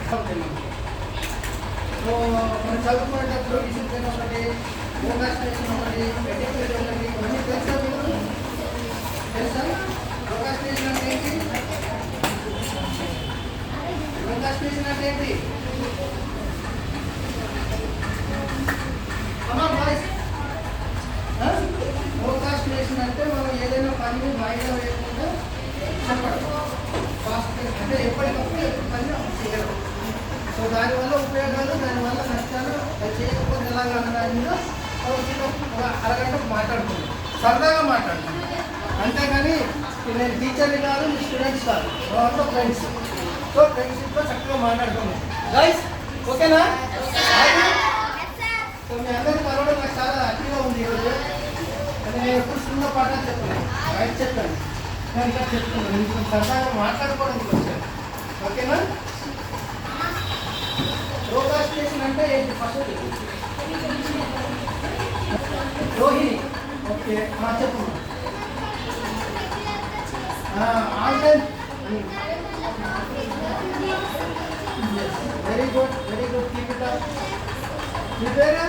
So మనం చదువుకునేటప్పుడు discipline ఒకటి, ప్రోకాస్టినేషన్ ఒకటి, ఎటిక్వేట్ ఒకటి, ఇవన్నీ తెలుసా మీకు? తెలుసా? ప్రోకాస్టినేషన్ అంటే ఏంటి? ప్రోకాస్టినేషన్ అంటే ఏంటి? ప్రోకాస్టినేషన్ అంటే మనం ఏదైనా పని వాయిదా వేయకుండా చెప్పడం, ఫాస్ట్ అంటే ఎప్పటికప్పుడు పని చేయడం. సో దానివల్ల ఉపయోగాలు, దానివల్ల నష్టాలు, అది చేయకపోతే ఎలాగా అన్నదాని ఒక అరగంట మాట్లాడుతున్నాం, సరదాగా మాట్లాడుతున్నాం. అంతేగాని నేను టీచర్ని కాదు, మీ స్టూడెంట్స్ కాదు, వాళ్ళతో ఫ్రెండ్స్. సో ఫ్రెండ్షిప్లో చక్కగా మాట్లాడుతున్నాం గైస్. ఓకేనా? సో మీ అందరికీ కలవడం నాకు చాలా హ్యాపీగా ఉంది ఈరోజు. అది నేను ఎప్పుడు చిన్న పాఠాలు చెప్పాను, బయట చెప్పాను, నేను ఇంకా చెప్తున్నాను. నేను సరదాగా మాట్లాడుకోవడానికి వచ్చాను. ఓకేనా? ప్రోకాస్టినేషన్ అంటే ఏంటి? ఫస్ట్ రోహిణి. ఓకే, చెప్పు. Online. Very good, very good, keep it up. మీ పేరు?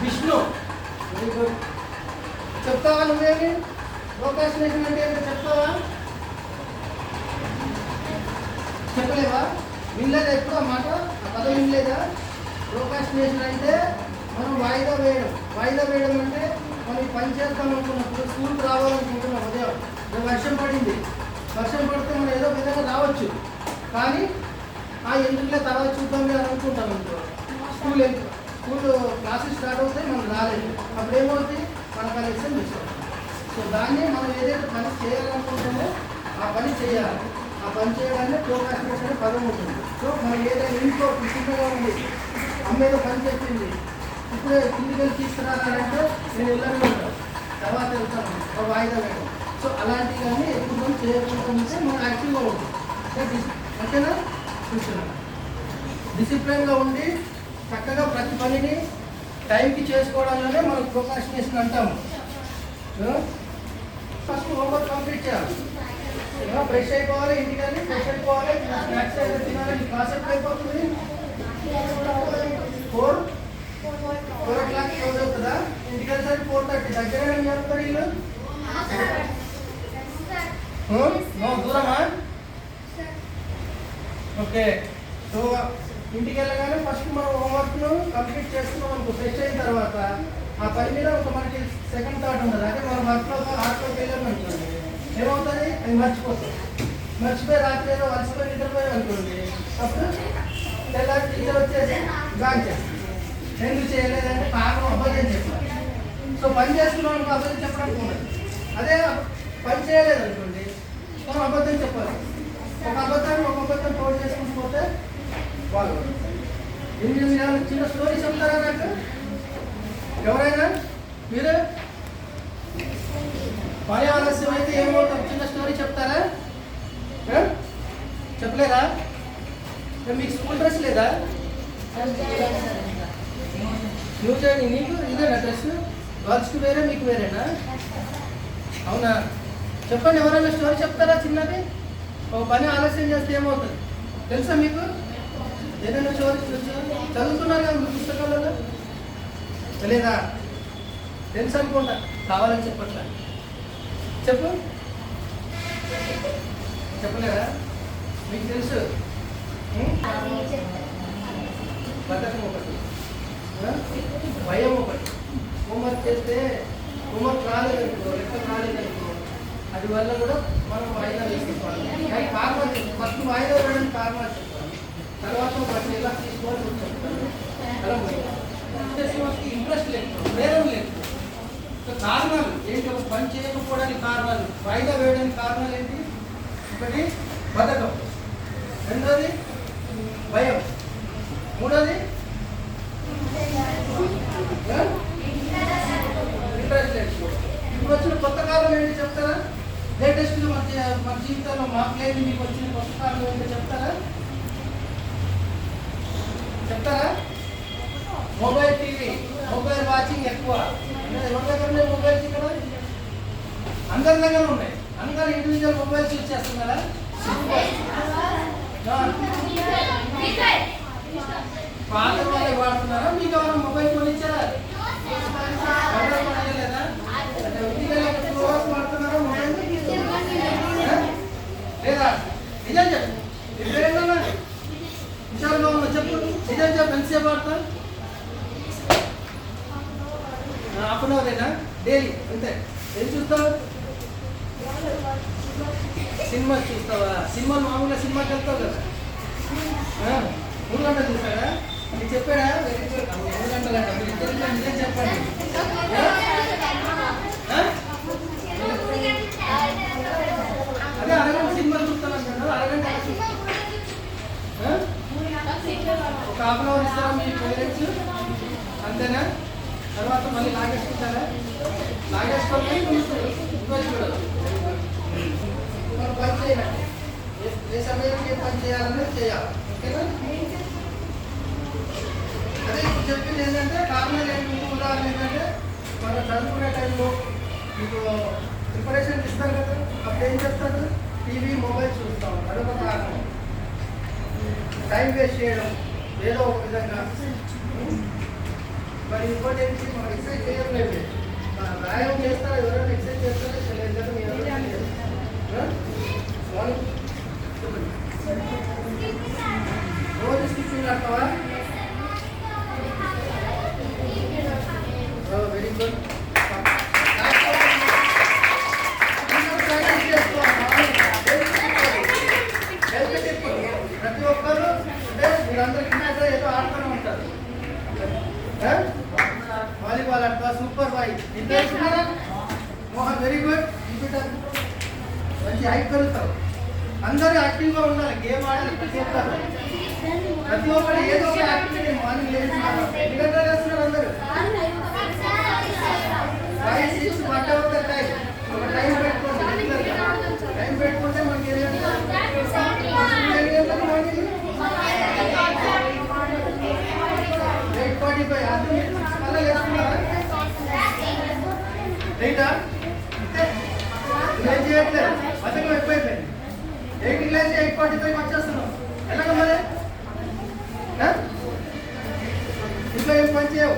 విష్ణు. Very good. చెప్తావా నువ్వేమి? ప్రోకాస్టినేషన్ అంటే ఏంటో చెప్తావా? చెప్పలేవా? వినలేదా ఎప్పుడు ఆ మాట? ఆ పదం వినలేదా? ప్రోకాస్టినేషన్ అంటే మనం వాయిదా వేయడం. వాయిదా వేయడం అంటే మనం పని చేద్దాం అనుకున్నప్పుడు, స్కూల్కి రావాలనుకుంటున్నాం, ఉదయం వర్షం పడింది, వర్షం పడితే మనం ఏదో విధంగా రావచ్చు, కానీ ఎందుకులే తర్వాత చూద్దాం అని అనుకుంటాం అనుకో. స్కూల్ క్లాసెస్ స్టార్ట్ అవుతాయి, మనం రాలేదు, అప్పుడు ఏమవుతుంది? మన కనెక్షన్ మిస్ అవుతుంది. సో దాన్ని మనం ఏదైతే పని చేయాలనుకుంటామో ఆ పని చేయాలి. ఆ పని చేయడాన్ని ప్రోకాస్టినేషన్ అనే పదం ఉంటుంది. సో మనం ఏదైనా ఇంట్లో చిన్నగా ఉంది, అమ్మ ఏదో పని చెప్పింది, ఇప్పుడే కిందికి వెళ్ళి తీసుకురాలంటే నేను వెళ్ళని ఉంటాను, తర్వాత వెళ్తాను, వాయిదా వేయడం. సో అలాంటివన్నీ ఎప్పుడు మనం చేయకుండా ఉంటే మనం యాక్టివ్గా ఉంటుంది. ఓకేనా? చూస్తున్నాను. డిసిప్లిన్గా ఉండి చక్కగా ప్రతి పనిని టైంకి చేసుకోవడంలోనే మనం ప్రోకాస్టినేషన్ అంటాము. ఫస్ట్ హోంవర్క్ కంప్లీట్ చేయాలి. ఫ్రెష్ అయిపోవాలి, ఇంటికి వెళ్ళి ఫ్రెష్ అయిపోవాలి, స్నాక్స్ అయితే తినాలి. క్లాస్ ఎప్పుడు అయిపోతుంది? 4 o'clock క్లోజ్ అవుతుందా? ఇంటికి వెళ్ళేసరికి 4:30. దగ్గర ఏం చెప్తారు వీళ్ళు? దూరమా? ఓకే. సో ఇంటికి వెళ్ళగానే ఫస్ట్ మనం హోంవర్క్ను కంప్లీట్ చేసుకున్నాం అనుకో. ఫ్రెష్ అయిన తర్వాత ఆ పని మీద ఒక మనకి సెకండ్ థాట్ ఉంటుంది. అంటే మనం హార్ట్లోకి వెళ్ళాము అనుకోండి, ఏమవుతుంది? అది మర్చిపోతాం. మర్చిపోయి రాత్రి ఏదో వలసిపోయి నిద్రపోయాం అనుకోండి, అప్పుడు తెల్లారి టీచర్ వచ్చేసి బ్యాన్ చేస్తాం. ఎందుకు చేయలేదంటే కారణం అబద్ధం చెప్పాలి. సో పని చేస్తున్నాం అనుకో, అబద్ధం చెప్పడానికి ఉండదు. అదే పని చేయలేదు అనుకోండి, మనం అబద్ధం చెప్పాలి. ఒక అబద్ధం తోడు చేసుకుని పోతే వాళ్ళు. మీరు చిన్న స్టోరీ చెప్తారా నాకు? ఎవరైనా మీరు? పని ఆలస్యం అయితే ఏమవుతాం? చిన్న స్టోరీ చెప్తారా? చెప్పలేదా? మీకు స్కూల్ డ్రెస్ లేదా? New journey. నీకు ఇదేనా డ్రెస్? గర్ల్స్కి వేరే, మీకు వేరేనా? అవునా? చెప్పండి, ఎవరైనా స్టోరీ చెప్తారా చిన్నది? ఒక పని ఆలస్యం చేస్తే ఏమవుతుంది తెలుసా మీకు? ఏదైనా స్టోరీ చదువుతున్నారు కదా మీ పుస్తకాలలో, తెలీదా? తెలుసు అనుకుంటా, కావాలని చెప్పట్లా. చెప్పు. చెప్పలేదా? మీకు తెలుసు. బతకం ఒకటి, భయం ఒకటి. హోంవర్క్ చేస్తే హోంవర్క్ రాలేదనుకో, లెక్క రాలేదనుకో, అది వల్ల కూడా మనం వాయిదా వేసుకోవాలి. కానీ కారణాలు చెప్పాలి. ఫస్ట్ వాయిదా వేయడానికి కారణాలు చెప్పాలి, తర్వాత వాటిని ఎలా తీసుకోవాలి కూడా చెప్తాను. అలా ఇంట్రెస్ట్ లేదు, ప్రేరణ లేదు. కారణాలు ఏంటి? ఒక పని చేయకపోవడానికి కారణాలు, వాయిదా వేయడానికి కారణాలు ఏంటి? ఒకటి బతకం, రెండోది భయం, మూడోది ఇంట్రెస్ట్ లేదు. ఇప్పుడు వచ్చిన కొత్త కారణం ఏంటి చెప్తారా? లేటెస్ట్ మన జీవితంలో మాకు లేదు, మీకు వచ్చిన కొత్త కారణం ఏంటో చెప్తారా? మొబైల్ టీవీ, మొబైల్ వాచింగ్ ఎక్కువ. ఎవరి దగ్గర ఉన్నాయి మొబైల్స్? ఇక్కడ అందరి దగ్గర ఉన్నాయి. అందరూ ఇండివిజువల్ మొబైల్స్ యూజ్ చేస్తున్నారా? పాత వాళ్ళే వాడుతున్నారా? మీకు ఎవరైనా మొబైల్ కొనిచ్చారా? లేదా వాడుతున్నారా మొబైల్? లేదా? నిజం చెప్పు. ఇప్పుడేమన్నా విషయాలుగా ఉన్నా చెప్పు. నిజం చెప్పు. ఎంతసేపు వాడతా? హాఫ్ అన్ అవరేనా డైలీ? అంతే. ఏం చూస్తావు? సినిమా చూస్తావా? సినిమాలు మామూలుగా సినిమాకి వెళ్తావు కదా, 3 గంటలు చూసాడా? నీకు చెప్పాడా? 3 గంటలంట. మీరు ఇద్దరు నిజం చెప్పండి. అదే అరగంట సినిమా చూస్తాను. అరగంట ఒక హాఫ్ అన్ అవర్ ఇస్తారా మీ పేరెంట్స్? అంతేనా? తర్వాత మళ్ళీ లాగేసుకుంటారా? లాగేసుకోవాలి. మనం పని చేయాలంటే ఏ సమయానికి ఏ పని చేయాలనేది చేయాలి. ఓకేనా? అదే ఇప్పుడు చెప్పింది ఏంటంటే కారణాలు ఏంటి? ఉదాహరణ ఏంటంటే మనం చదువుకునే టైంలో మీకు ప్రిపరేషన్ ఇస్తాం కదా, అప్పుడు ఏం చెప్తాడు? టీవీ మొబైల్ చూస్తాం. అదొక కారణం. టైం వేస్ట్ చేయడం ఏదో ఒక విధంగా. మరి ఇంకోటి ఏంటి? మనం ఎక్సర్సైజ్ చేయలేదు. వ్యాయామం చేస్తారా? ఎవరైనా ఎక్సర్సైజ్ చేస్తారా? చేయలేదు. మీరు రోజు స్టిచ్చింగ్ ఆడతావా? Very good. ప్రతి ఒక్కరు అంటే మీరందరికీ ఏదో ఆడుతూనే ఉంటారు. వాలీబాల్ ఆడతా, super boy. Mohan very good. మంచి హైట్ పెరుగుతావు. అందరూ యాక్టివ్గా ఉండాలి. గేమ్ ఆడాలి. ప్రతి ఒక్కరు ఏదో ఒక యాక్టివిటీ మార్నింగ్ లేస్తున్నారు. ఎన్ని గంటలు వేస్తున్నారు అందరూ? 5, 6 వాట్ టైం. ఒక టైం పెట్టుకోండి. టైం పెట్టుకుంటే మనకి 7 గంటలకు మార్నింగ్ 8:45 అర్థం మళ్ళీ వేస్తున్నారా? రైటా? ఏం చేయట్లేదు. అతను ఎక్కువైపోయింది. 8కి లేచి 8:45 వచ్చేస్తున్నాం. ఎలాగ మరి? ఇంట్లో ఏం పని చేయవు.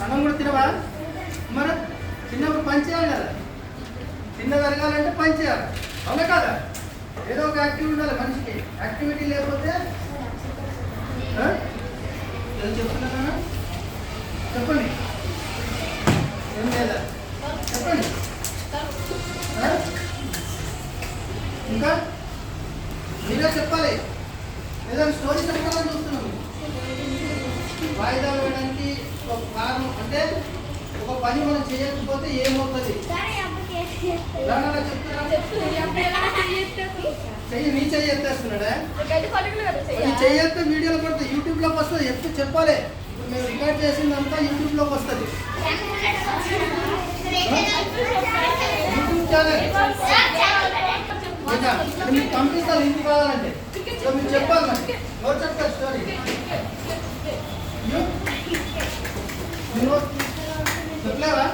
అన్నం కూడా తినవా? మరి చిన్నప్పుడు పని చేయాలి కదా. చిన్న జరగాలంటే పని చేయాలి. అవునా కదా? ఏదో ఒక యాక్టివిటీ ఉండాలి మనిషికి. యాక్టివిటీ లేకపోతే చెప్తున్నా చెప్పండి. ఏం లేదా? చెప్పండి. ఇంకా మీరే చెప్పాలి. ఏదైనా స్టోరీ చెప్పాలని చూస్తున్నాము. వాయిదా వేయడానికి ఒక కారణం అంటే ఒక పని మనం చేయకపోతే ఏమవుతుంది? చెయ్యి నీ చెయ్యి ఎత్తేస్తున్నాడా? ఈ చెయ్యి ఎత్తే వీడియోలో పడుతుంది, యూట్యూబ్లోకి వస్తుంది. ఎప్పుడు చెప్పాలి. ఇప్పుడు మేము రికార్డ్ చేసిందంతా యూట్యూబ్లోకి వస్తుంది. యూట్యూబ్ ఛానల్ మీకు పంపిస్తాను. ఇంటికి కావాలంటే సో మీరు చెప్పాలి. మరి ఎవరు చెప్తారు స్టోరీ? చెప్పలేవా?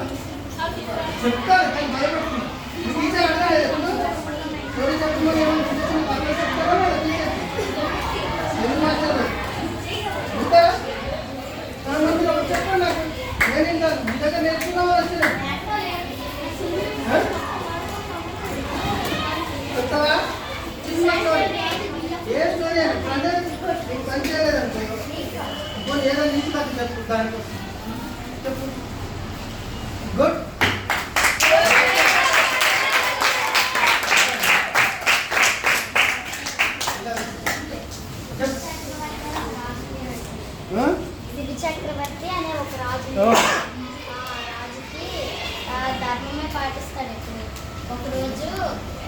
చెప్తారు కానీ భయపడుతున్నా. మీ టీచర్ అడగలేదు ఎప్పుడు స్టోరీ చెప్పమని? ఏమైనా చిన్న చిన్న పక్కన చెప్తారా? తెలుగు మాట్లాడదు ఉంటారా? చెప్పండి నాకు. నేనేం కాదు, మీ దగ్గర నేర్చుకున్నావా? వచ్చిన చెప్తావా? చిన్న స్టోరీ. ఏ స్టోరీ అంటే నీకు పని చేయలేదంటే ఇంకొని ఏదో నీకు నాకు చెప్పు. దానికోసం చెప్పు. గుడ్. చక్రవర్తి అనే ఒక రాజు. రాజుకి ధర్మమే పాటిస్తాడు ఎప్పుడు. ఒకరోజు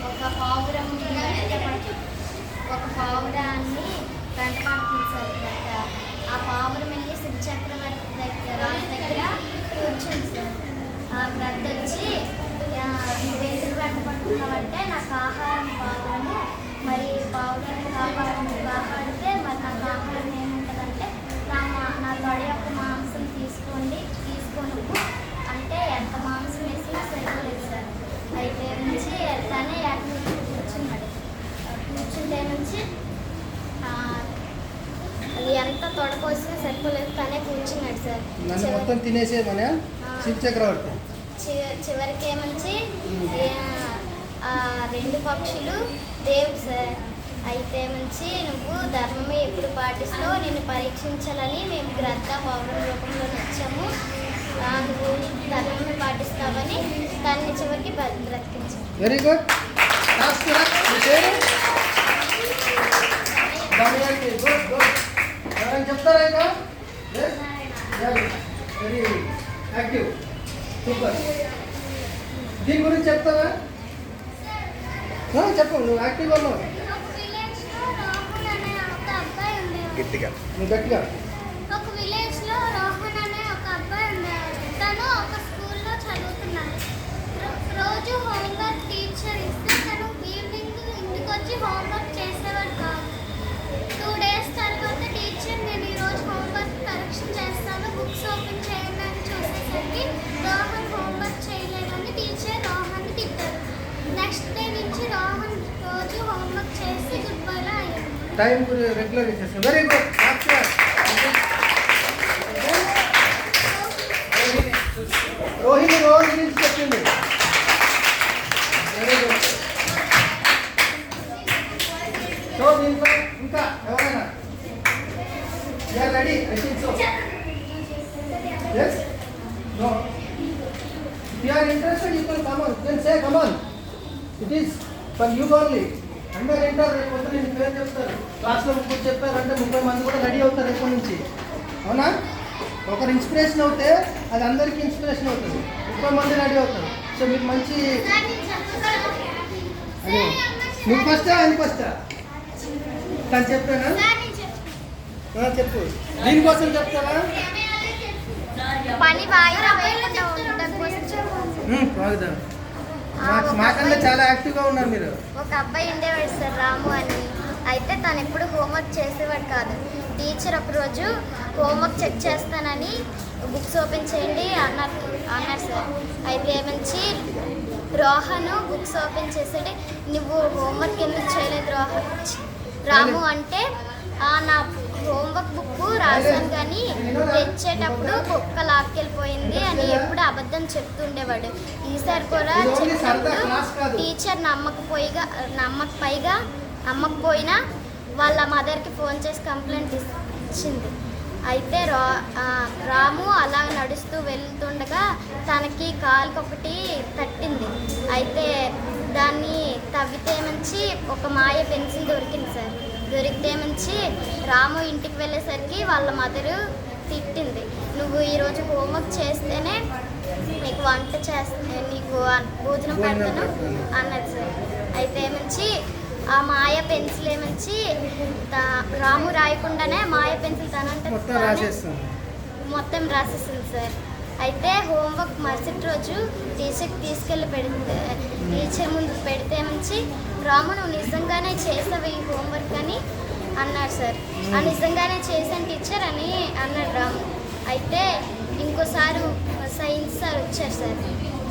ఒక పావురాన్ని వెంట పడుతుంది. ఆ పావురం వెళ్ళి శివ చక్రవర్తి దగ్గర రాజు దగ్గర కూర్చుంది సార్. ఆ గ్రద్ద వచ్చి నువ్వెందుకు వెంట పడుతున్నావంటే నాకు ఆహారం పావురము, మరి పావురాన్ని కాపాడితే మరి నాకు ఆహారం ఏముంటుందంటే నా తొడి యొక్క మాంసం తీసుకోను అంటే ఎంత మాంసం వేసినా సరిపోలేదు సార్. అయితే నుంచి తనే కూర్చున్నాడు. కూర్చుని అయితే నుంచి ఎంత తొడకొస్తే సరిపోలేదు తనే కూర్చున్నాడు సార్. నన్ను మొత్తం తినేసేమనే శివ చక్రవర్తి. చివరికి ఏమంచి రెండు పక్షులు దేవుడు సార్. అయితే మంచి నువ్వు ధర్మమే ఎప్పుడు పాటిస్తావు నిన్ను పరీక్షించాలని మేము గ్రద్ద పౌరం రూపంలో వచ్చాము, నువ్వు ధర్మమే పాటిస్తావని దాన్ని చివరికి బ్రతికించావు. Very good. Good good. ఎవరైనా చెప్తారా ఇంకా? Very active, super. దీని గురించి చెప్తావా? చెప్పు, నువ్వు యాక్టివ్గా ఉన్నావు. గట్టిగా నువ్వు గట్టిగా. ఒక విలేజ్ లో రోహన్ అనే ఒక అబ్బాయి ఉండేవాడు. తను ఒక స్కూల్లో చదువుతున్నాడు. రోజు హోంవర్క్ టీచర్ ఇస్తే తను ఈవినింగ్ ఇంటికి వచ్చి హోంవర్క్ చేసేవాడు కాదు. 2 days తర్వాత టీచర్ నేను ఈరోజు హోంవర్క్ కరెక్షన్ చేస్తాను, బుక్స్ ఓపెన్ చేయండి అని చూసేసరికి రోహన్ హోంవర్క్ చేయలేదని టీచర్ రోహన్ తిట్టారు. నెక్స్ట్ డే నుంచి రోహన్ రోజు హోంవర్క్ చేసి గుడ్ బైలా అయ్యాడు. టైం రెగ్యులర్ ఇచ్చేస్తాం. Very good. రోహిణి రోజు గురించి చెప్పింది. Very good. సో దీంట్లో ఇంకా ఎవరైనా ready? I think so. Yes? No. If you are interested, you can come on. You can say, come on. It is for you only. అందరు వింటారు. రేపు పొద్దున నేను పేరు చెప్తారు. క్లాస్లో ముగ్గురు చెప్పారంటే 30 మంది కూడా రెడీ అవుతారు రేపటి నుంచి. అవునా? ఒకరు ఇన్స్పిరేషన్ అవుతే అది అందరికీ ఇన్స్పిరేషన్ అవుతుంది. 30 మంది రెడీ అవుతారు. సో మీకు మంచి అదే నువ్వు ఫస్టా ఆయన ఫస్టా తను చెప్పానా? చెప్పు. దీనికోసం చెప్తావా? పని బాగా ఉండడం కోసం మాకన్నా చాలా యాక్టివ్గా ఉన్నారు మీరు. ఒక అబ్బాయి ఉండేవాడు సార్, రాము అని. అయితే తను ఎప్పుడు హోంవర్క్ చేసేవాడు కాదు. టీచర్ ఒకరోజు హోంవర్క్ చెక్ చేస్తానని బుక్స్ ఓపెన్ చేయండి అన్నారు సార్. అయితే ఏమంచి రోహన్ బుక్స్ ఓపెన్ చేసేది, నువ్వు హోంవర్క్ ఎందుకు చేయలేదు రాము అంటే, నా హోంవర్క్ బుక్ రాశాను కానీ తెచ్చేటప్పుడు కుక్క లాక్కెళ్ళిపోయింది అని ఎప్పుడు అబద్ధం చెప్తుండేవాడు. ఈసారి కూడా చెప్పినప్పుడు టీచర్ నమ్మకపోయినా వాళ్ళ మదర్కి ఫోన్ చేసి కంప్లైంట్ ఇచ్చింది. అయితే రాము అలా నడుస్తూ వెళ్తుండగా తనకి కాలుకి ఒకటి తట్టింది. అయితే దాన్ని తవ్వితే మంచి ఒక మాయ పెన్సిల్ దొరికింది సార్. దొరికితే మంచి రాము ఇంటికి వెళ్ళేసరికి వాళ్ళ మదరు తిట్టింది, నువ్వు ఈరోజు హోంవర్క్ చేస్తేనే నీకు వంట నీకు భోజనం పెడతాను అన్నది సార్. అయితే ఏమంచి ఆ మాయ పెన్సిల్ ఏమంచి రాము రాయకుండానే మాయ పెన్సిల్ తనంటే మొత్తం రాసేసింది సార్. అయితే హోంవర్క్ మరుసటి రోజు టీచర్కి తీసుకెళ్ళి టీచర్ ముందు పెడితే మంచి రాము నువ్వు నిజంగానే చేసావు ఈ హోంవర్క్ అని అన్నాడు సార్. ఆ నిజంగానే చేశాను టీచర్ అని అన్నాడు రాము. అయితే ఇంకోసారి సైన్స్ సార్ వచ్చారు సార్.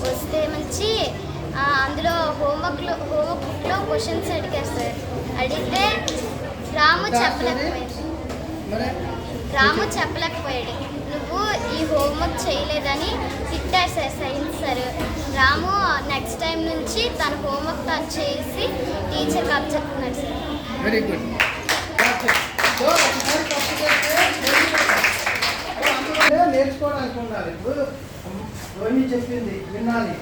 వస్తే మంచి అందులో హోంవర్క్ బుక్లో క్వశ్చన్స్ అడిగారు సార్. అడిగితే రాము చెప్పలేకపోయాడు. నువ్వు ఈ హోంవర్క్ చేయలేదని తిట్టారు సార్ సైన్స్ సార్. రాము నెక్స్ట్ టైం నుంచి తన హోంవర్క్ తను చేసి టీచర్కి అప్పచెప్తున్నాడు సార్. Very good. నేర్చుకోవడానికి ఉండాలి. ఇప్పుడు రోహిణి చెప్పింది వినాలి.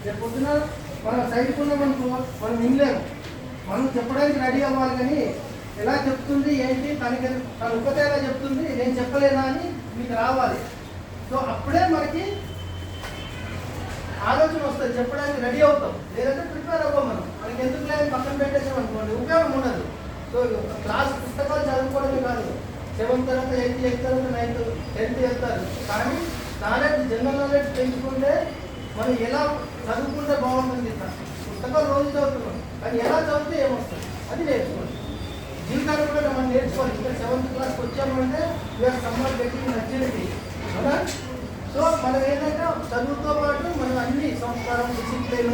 రేపు పొద్దున మనం సైడ్కి ఉన్నామనుకో మనం వినలేము. మనం చెప్పడానికి రెడీ అవ్వాలి. కానీ ఎలా చెప్తుంది ఏంటి తనకి తను ఒక్కతే ఎలా చెప్తుంది నేను చెప్పలేనా అని మీకు రావాలి. సో అప్పుడే మనకి ఆలోచన వస్తుంది, చెప్పడానికి రెడీ అవుతాం. లేదంటే ప్రిపేర్ అవ్వం. మనకి ఎందుకు లేదు పక్కన పెట్టేసాం అనుకోండి, ఉపయోగం ఉండదు. సో క్లాస్ పుస్తకాలు చదువుకోవడమే కాదు, 7th తర్వాత 8th తర్వాత 9th 10th వెళ్తారు. కానీ నాలెడ్జ్ జనరల్ నాలెడ్జ్ పెంచుకుంటే మనం ఎలా చదువుకుంటే బాగుంటుంది. పుస్తకాలు రోజు చదువుతున్నాం కానీ ఎలా చదివితే ఏమొస్తుంది అది నేర్చుకోండి. జీవితాన్ని కూడా మనం నేర్చుకోవాలి. ఇంకా 7th క్లాస్కి వచ్చామంటే వీఆర్ సమ్మర్ గెటింగ్ మెచ్యూరిటీ కదా. సో మనం ఏంటంటే చదువుతో పాటు మనం అన్ని సంస్కారం డిసిప్లిన్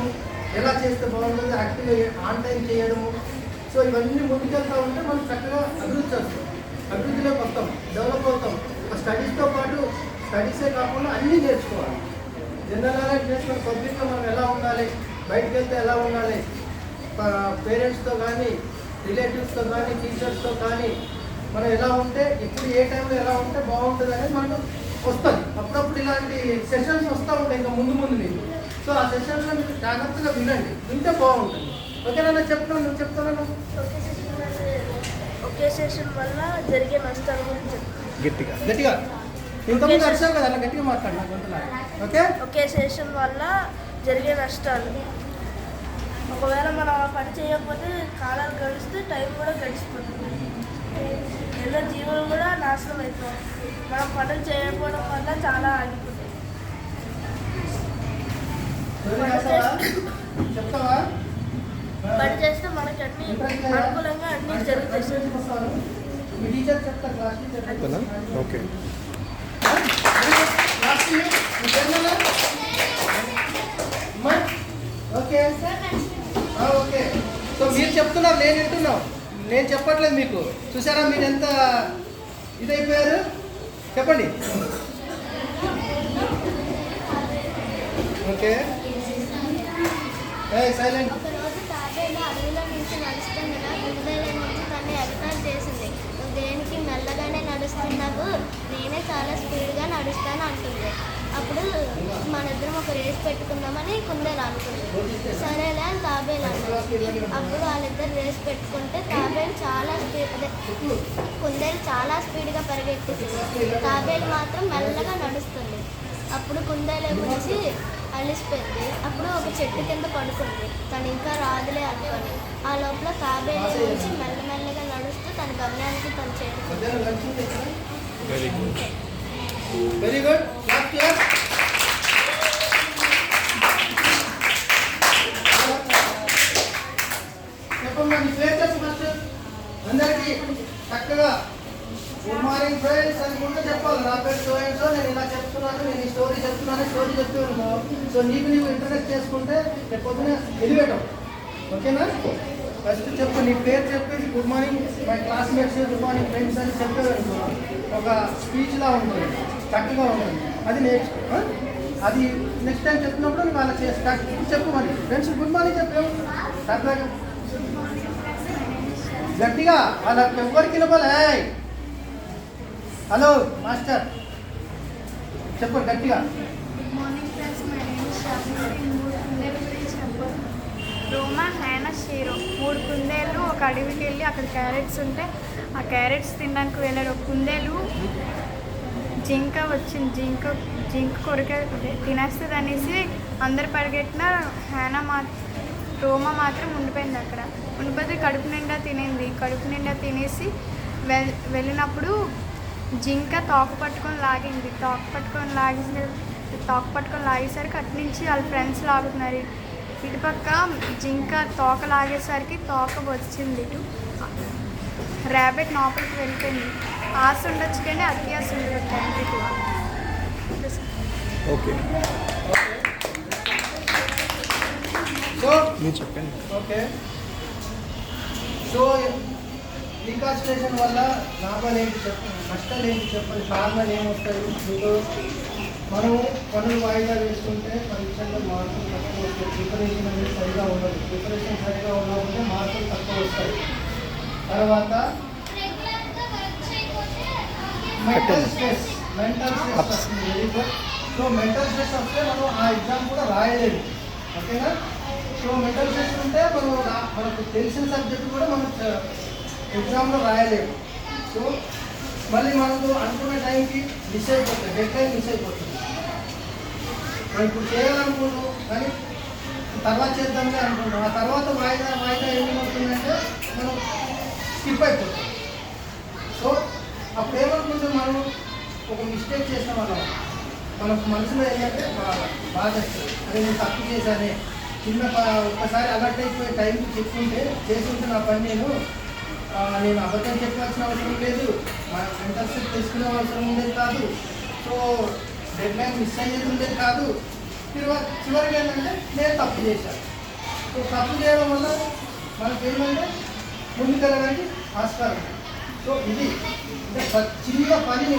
ఎలా చేస్తే బాగుంటుంది, యాక్టివ్గా ఆన్ టైం చేయడము, సో ఇవన్నీ ముందుకెళ్తూ ఉంటే మనం చక్కగా అభివృద్ధి చేస్తాం, అభివృద్ధిలోకి వస్తాం, డెవలప్ అవుతాం. స్టడీస్తో పాటు స్టడీసే కాకుండా అన్నీ నేర్చుకోవాలి. జనరల్ నాలెడ్జ్ నేర్చుకుని పబ్లిక్లో మనం ఎలా ఉండాలి, బయటకు వెళ్తే ఎలా ఉండాలి, పేరెంట్స్తో కానీ రిలేటివ్స్తో కానీ టీచర్స్తో కానీ మనం ఎలా ఉంటే ఇప్పుడు ఏ టైంలో ఎలా ఉంటే బాగుంటుంది అనేది మనకు వస్తుంది. అప్పుడప్పుడు ఇలాంటి సెషన్స్ వస్తూ ఉంటాయి ఇంకా ముందు మీకు. సో ఆ సెషన్స్లో మీరు జాగ్రత్తగా వినండి, వింటే బాగుంటుంది. ఓకేనా? చెప్తున్నాను, నువ్వు చెప్తున్నాను. ఒకే సెషన్ వల్ల జరిగే నష్టాల గురించి గట్టిగా గట్టిగా ఇంతకుముందు అర్థం కదా, అలా గట్టిగా మాట్లాడినా కొంతలా. ఓకే, ఒకే సెషన్ వల్ల జరిగే నష్టాలు. ఒకవేళ మనం ఆ పని చేయకపోతే కాలాలు గడిస్తే టైం కూడా గడిచిపోతుంది. ఎన్నో జీవులు కూడా నాశనం అవుతాయి. మనం పనులు చేయకపోవడం వల్ల చాలా ఆగిపోతాయి. చెప్తావా? పని చేస్తే మనకి అన్ని అనుకూలంగా అన్ని జరుగుతాయి. మీ టీచర్ చెప్తా, class teacher. Okay. Okay okay. So మీరు చెప్తున్నారు, నేను వింటున్నావు, నేను చెప్పట్లేదు మీకు. చూసారా మీరు ఎంత ఇదైపోయారు? చెప్పండి. Okay, silent. ఒకరోజు తాబేలు అడవిలో నుంచి నడుస్తుండగా కుందేలు నుంచి తన్ని ఎగతాళి చేసింది. నువ్వు దేనికి మెల్లగానే నడుస్తున్నావు, నేనే చాలా స్పీడ్గా నడుస్తాను అంటుంది. అప్పుడు మనిద్దరం ఒక రేస్ పెట్టుకుందామని కుందేలు అనుకుంది. సరేలే అని తాబేలు అన్నది. అప్పుడు వాళ్ళిద్దరు రేస్ పెట్టుకుంటే తాబేలు కుందేలు చాలా స్పీడ్గా పరిగెత్తింది. తాబేలు మాత్రం మెల్లగా నడుస్తుంది. అప్పుడు కుందేలు వచ్చి అలిసిపోయింది. అప్పుడు ఒక చెట్టు కింద పడుకుంది. తను ఇంకా రాదులే అనుకోని. ఆ లోపల తాబేలు నుంచి మెల్లమెల్లగా నడుస్తూ తన గమ్యానికి తను చేరుకుంది. Very good. చెప్పమ్మా, నీ పేరు చెప్పు ఫస్ట్. అందరికీ చక్కగా గుడ్ మార్నింగ్ ఫ్రెండ్స్ అనుకుంటే చెప్పాలి. నా పేరు సో అండ్ సో, నేను ఇలా చెప్తున్నాను, నేను ఈ స్టోరీ చెప్తున్నాను, స్టోరీ చెప్తున్నాను. సో నీకు నీవు ఇంటర్నెట్ చేసుకుంటే రేపు పొద్దున ఎలివేట్. ఓకేనా? ఫస్ట్ చెప్పు, నీ పేరు చెప్పేసి good morning my classmates, good morning friends అని చెప్పేదనుకో ఒక స్పీచ్లా ఉంటుంది, చక్కగా ఉంటుంది. అది నేర్చుకో. అది నెక్స్ట్ టైం చెప్పినప్పుడు నువ్వు అలా చేసి చెప్పు. మరి ఫ్రెండ్స్ గుడ్ మార్నింగ్ చెప్పావు చక్కగా గట్టిగా, వాళ్ళకి ఎవరికి వినపాలే. హలో మాస్టర్ చెప్పండి గట్టిగా. Good morning friends, my name is Shafi. 3 కుందేలు గురించి చెప్పాను. రోమా, హ్యానా, షేరో 3 కుందేళ్ళు ఒక అడవికి వెళ్ళి అక్కడ క్యారెట్స్ ఉంటే ఆ క్యారెట్స్ తినడానికి వెళ్ళాడు. ఒక కుందేలు జింక వచ్చింది. జింక కొరికే తినేస్తుంది అనేసి అందరు పరిగెట్టిన హ్యానా రోమా మాత్రం ఉండిపోయింది. అక్కడ ఉండిపోతే కడుపు నిండా తినింది. కడుపు నిండా తినేసి వెళ్ళినప్పుడు జింక తోక పట్టుకొని లాగింది. తోక పట్టుకొని లాగేసరికి అటు నుంచి వాళ్ళ ఫ్రెండ్స్ లాగుతున్నారు. ఇటుపక్క జింక తోక లాగేసరికి తోక వచ్చింది. ఇటు ర్యాబిట్ లోపలికి వెళ్ళిపోయింది. ఆశ ఉండొచ్చు కానీ అత్యాశ ఉండదు. ఓకే, సో మీరు చెప్పండి. ఓకే, సో డికాస్టినేషన్ వల్ల లాభాలు ఏంటి చెప్పండి, నష్టాలు ఏంటి చెప్పండి, కారణాలు ఏమొస్తాయి. మీకు మనం పనులు వాయిదా వేసుకుంటే పరీక్షల్లో మార్కులు తక్కువ వస్తాయి. ప్రిపరేషన్ అనేది సరిగా ఉండదు. ప్రిపరేషన్ సరిగా ఉన్నప్పుడు మార్కులు తక్కువ వస్తాయి. తర్వాత మెంటల్ స్ట్రెస్ వస్తుంది. Very good. So mental stress వస్తే మనం ఆ ఎగ్జామ్ కూడా రాయలేము. ఓకేనా? సో మెంటల్ స్ట్రెస్ ఉంటే మనకు తెలిసిన సబ్జెక్ట్ కూడా మనం ఎగ్జామ్లో రాయలేము. సో మళ్ళీ మనకు అనుకున్న టైంకి మిస్ అయిపోతుంది, డెడ్ టైం మిస్ అయిపోతుంది. మనం ఇప్పుడు చేయాలనుకుంటాం కానీ తర్వాత చేద్దామని అనుకుంటాం. ఆ తర్వాత వాయిదా ఏమవుతుందంటే మనం స్కిప్ అయిపోతాం. సో అప్పుడు ఏమనుకుంటాం, మనం ఒక మిస్టేక్ చేసిన వాళ్ళం మనకు మనసులో ఏంటంటే బాధ వస్తుంది. అదే నేను తప్పు చేశానే, చిన్న ఒక్కసారి అలర్ట్ అయిపోయే టైంకి చెప్పుకుంటే చేసుకుంటే నా పని నేను అబద్ధం చెప్పాల్సిన అవసరం లేదు, మెంటల్ స్ట్రెస్ తీసుకునే అవసరం ఉండేది కాదు. సో డెడ్ లైన్ మిస్ అయ్యేది ఉండేది కాదు. చివరికి ఏంటంటే నేను తప్పు చేశాను. సో తప్పు చేయడం వల్ల మనకి ఏంటంటే ముందుకెళ్ళడానికి ఆస్కారం. సో ఇది అంటే చిన్న పనిని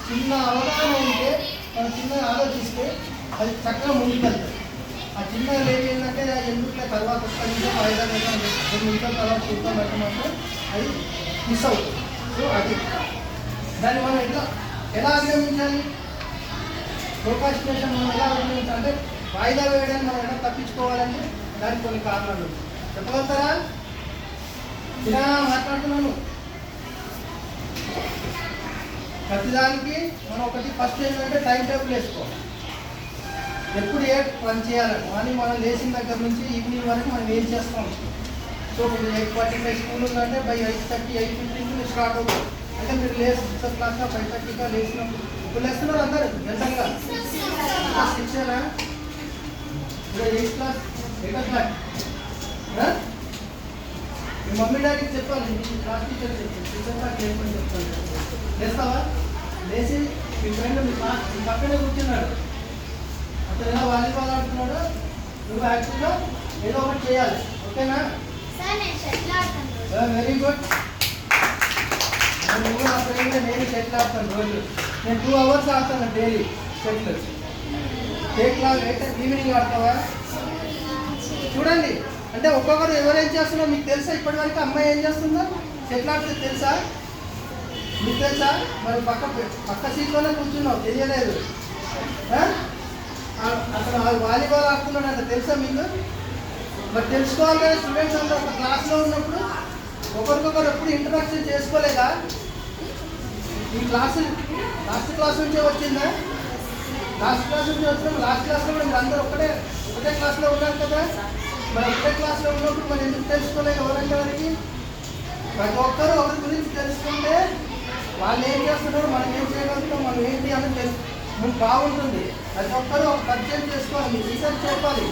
చిన్న అవగాహన ఉంటే మనం చిన్నగా ఆలోచిస్తే అది చక్కగా ముందుకెళ్తుంది. ఆ చిన్న లేవి ఏంటంటే ఎందుకు తర్వాత 10 నిమిషాలు 5 నిమిషాలు 2 నిమిషాల తర్వాత చూద్దాం పెట్టమంటే అది మిస్ అవుతుంది. సో అది దాన్ని మనం ఎలా అధిగమించాలి? ప్రోకాస్టినేషన్ మనం ఎలా అధిగమించాలి అంటే వాయిదా వేయడానికి మనం ఎలా తప్పించుకోవాలంటే దానికి కొన్ని కారణాలు చెప్పగలుగుతారా? ఇలా మాట్లాడుతున్నాను. ప్రతిదానికి మనం ఒకటి ఫస్ట్ ఏంటంటే టైం టేబుల్ వేసుకోవాలి. ఎప్పుడు ఏ పని చేయాలని మార్నింగ్ మనం లేచిన దగ్గర నుంచి ఈవినింగ్ వరకు మనం ఏం చేస్తాం. సో మీరు 8:45 స్కూల్ ఉందంటే బై 8:30 8:15 స్టార్ట్ అవుతుంది. అంటే మీరు లేచి 6 o'clock 5:30గా లేచినప్పుడు ఇప్పుడు లేస్తున్నారు అందరు జనరల్గా 6 8 క్లాస్ 8 o'clock. మీ మమ్మీ డాడీకి చెప్పాలి, మీ క్లాస్ టీచర్ చెప్పని చెప్తాను. లేస్తావా? లేచి మీ ఫ్రెండ్ మీ పక్కనే కూర్చున్నాడు, అతను ఎలా వాలీబాల్ ఆడుతున్నాడో నువ్వు యాక్చువల్గా ఏదో ఒకటి చేయాలి. ఓకేనా? Very good. నువ్వు నా ఫ్రెండ్ నేను షటిల్ ఆడతాను రోజు. నేను 2 hours ఆడతాను డైలీ షటిల్. ఈవినింగ్ ఆడతావా? చూడండి, అంటే ఒక్కొక్కరు ఎవరేం చేస్తున్నారో మీకు తెలుసా? ఇప్పటివరకు అమ్మాయి ఏం చేస్తుందో షటిల్ ఆడితే తెలుసా? మీకు తెలుసా? మరి పక్క సీట్లోనే కూర్చున్నావు, తెలియలేదు. అసలు వాలీబాల్ ఆడుతున్నాడంట, తెలుసా మీకు? మరి తెలుసుకోవాలి కదా. స్టూడెంట్స్ అందరూ ఒక క్లాస్లో ఉన్నప్పుడు ఒకరికొకరు ఎప్పుడు ఇంటరాక్షన్ చేసుకోలేదా? ఈ లాస్ట్ క్లాస్ నుంచే వచ్చిందా? లాస్ట్ క్లాస్ నుంచి వచ్చినప్పుడు లాస్ట్ క్లాస్లో కూడా మీరు అందరూ ఒకటే క్లాస్లో ఉన్నారు కదా. మరి ఒకటే క్లాస్లో ఉన్నప్పుడు మరి ఎందుకు తెలుసుకోలేదు? ఎవరంటే వారికి ప్రతి ఒక్కరు ఒకరి గురించి తెలుసుకుంటే వాళ్ళు ఏం చేస్తున్నారు, మనం ఏం చేయగలుగుతాం, మనం ఏంటి అని మీకు బాగుంటుంది. ప్రతి ఒక్కరు ఒక పరిచయం చేసుకోవాలి, మీరు రీసెర్చ్ చెప్పాలి.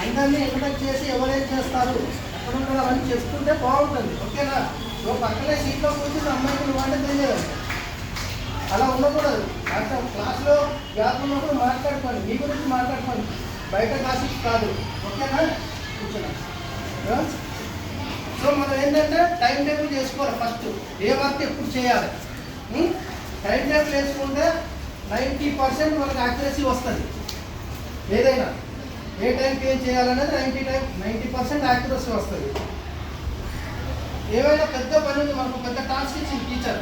అందరినీ ఇంటరాక్ట్ చేసి ఎవరేం చేస్తారు ఎక్కడ ఉంటారో అవన్నీ చెప్తుంటే బాగుంటుంది. ఓకేనా? నువ్వు పక్కనే సీట్లో కూర్చుని అమ్మాయికి నువ్వు అంటే తెలియదు, అలా ఉండకూడదు. అంటే క్లాస్లో గ్యాప్ ఉన్నప్పుడు మాట్లాడుకోండి, మీ గురించి మాట్లాడుకోండి, బయట కాసిప్ కాదు. ఓకేనా? కూర్చున్నా. సో మనం ఏంటంటే టైం టేబుల్ చేసుకోవాలి. ఫస్ట్ ఏ వర్క్ ఎప్పుడు చేయాలి టైం టేబుల్ వేసుకుంటే 90% మనకు యాక్యురసీ వస్తుంది. ఏదైనా ఏ టైంకి ఏం చేయాలనేది 90% యాక్యురసీ వస్తుంది. ఏమైనా పెద్ద పని ఉంది, మనకు పెద్ద టాస్క్ ఇచ్చింది టీచర్,